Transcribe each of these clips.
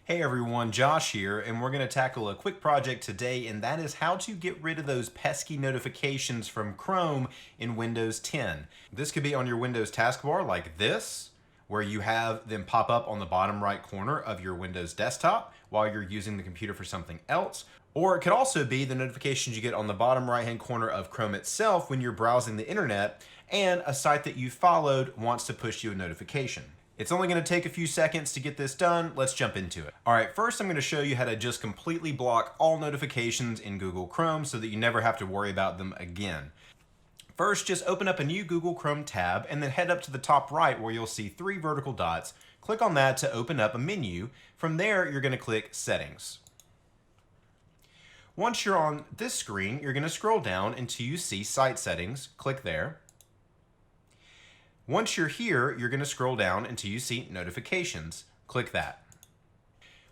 Hey everyone, Josh here, and we're going to tackle a quick project today, and that is how to get rid of those pesky notifications from Chrome in Windows 10. This could be on your Windows taskbar like this, where you have them pop up on the bottom right corner of your Windows desktop while you're using the computer for something else. Or it could also be the notifications you get on the bottom right-hand corner of Chrome itself when you're browsing the internet and a site that you followed wants to push you a notification. It's only going to take a few seconds to get this done. Let's jump into it. All right, first I'm going to show you how to just completely block all notifications in Google Chrome so that you never have to worry about them again. First, just open up a new Google Chrome tab and then head up to the top right where you'll see 3 vertical dots. Click on that to open up a menu. From there, you're going to click Settings. Once you're on this screen, you're going to scroll down until you see Site Settings. Click there. Once you're here, you're going to scroll down until you see Notifications. Click that.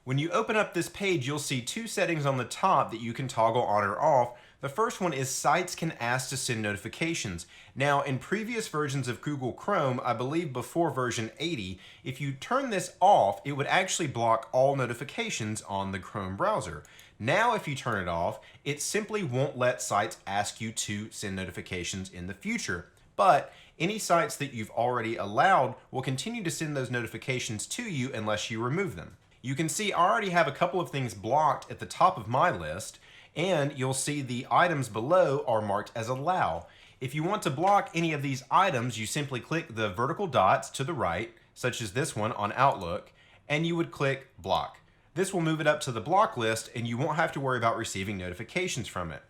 When you open up this page, you'll see 2 settings on the top that you can toggle on or off. The first one is Sites can ask to send notifications. Now, in previous versions of Google Chrome, I believe before version 80, if you turn this off, it would actually block all notifications on the Chrome browser. Now, if you turn it off, it simply won't let sites ask you to send notifications in the future. But any sites that you've already allowed will continue to send those notifications to you unless you remove them. You can see I already have a couple of things blocked at the top of my list, and you'll see the items below are marked as allow. If you want to block any of these items, you simply click the vertical dots to the right, such as this one on Outlook, and you would click block. This will move it up to the block list and you won't have to worry about receiving notifications from it.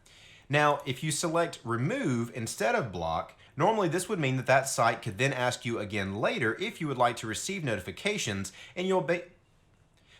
Now, if you select remove instead of block, normally this would mean that that site could then ask you again later if you would like to receive notifications, and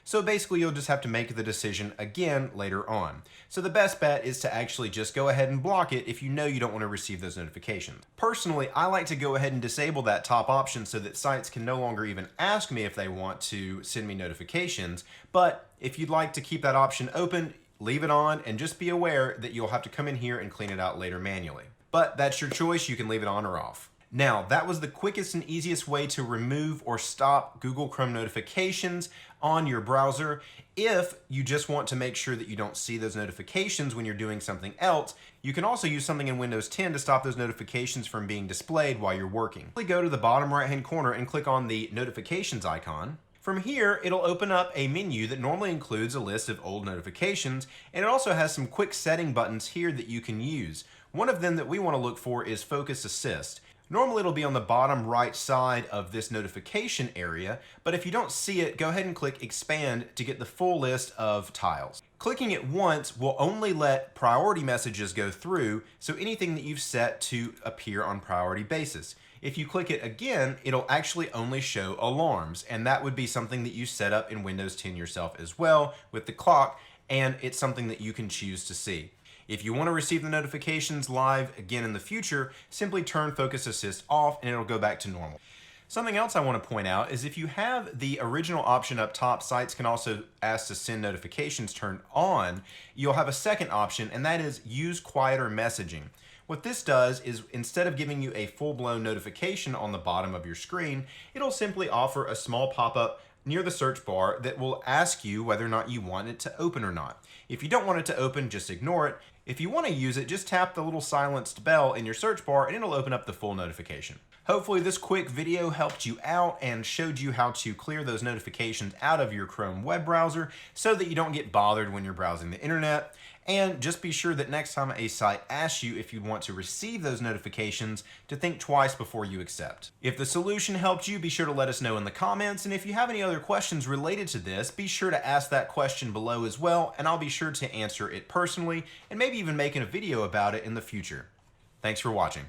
so basically you'll just have to make the decision again later on. So the best bet is to actually just go ahead and block it if you know you don't want to receive those notifications. Personally, I like to go ahead and disable that top option so that sites can no longer even ask me if they want to send me notifications. But if you'd like to keep that option open, leave it on and just be aware that you'll have to come in here and clean it out later manually. But that's your choice, you can leave it on or off. Now, that was the quickest and easiest way to remove or stop Google Chrome notifications on your browser. If you just want to make sure that you don't see those notifications when you're doing something else, you can also use something in Windows 10 to stop those notifications from being displayed while you're working. Go to the bottom right-hand corner and click on the notifications icon. From here, it'll open up a menu that normally includes a list of old notifications, and it also has some quick setting buttons here that you can use. One of them that we want to look for is Focus Assist. Normally it'll be on the bottom right side of this notification area, but if you don't see it, go ahead and click Expand to get the full list of tiles. Clicking it once will only let priority messages go through, so anything that you've set to appear on priority basis. If you click it again, it'll actually only show alarms, and that would be something that you set up in Windows 10 yourself as well with the clock, and it's something that you can choose to see. If you want to receive the notifications live again in the future, simply turn Focus Assist off and it'll go back to normal. Something else I want to point out is if you have the original option up top, sites can also ask to send notifications turned on, you'll have a second option, and that is use quieter messaging. What this does is instead of giving you a full-blown notification on the bottom of your screen, it'll simply offer a small pop-up near the search bar that will ask you whether or not you want it to open or not. If you don't want it to open, just ignore it. If you want to use it, just tap the little silenced bell in your search bar and it'll open up the full notification. Hopefully this quick video helped you out and showed you how to clear those notifications out of your Chrome web browser so that you don't get bothered when you're browsing the internet. And just be sure that next time a site asks you if you want to receive those notifications, to think twice before you accept. If the solution helped you, be sure to let us know in the comments. And if you have any other questions related to this, be sure to ask that question below as well, and I'll be sure to answer it personally and maybe even making a video about it in the future. Thanks for watching.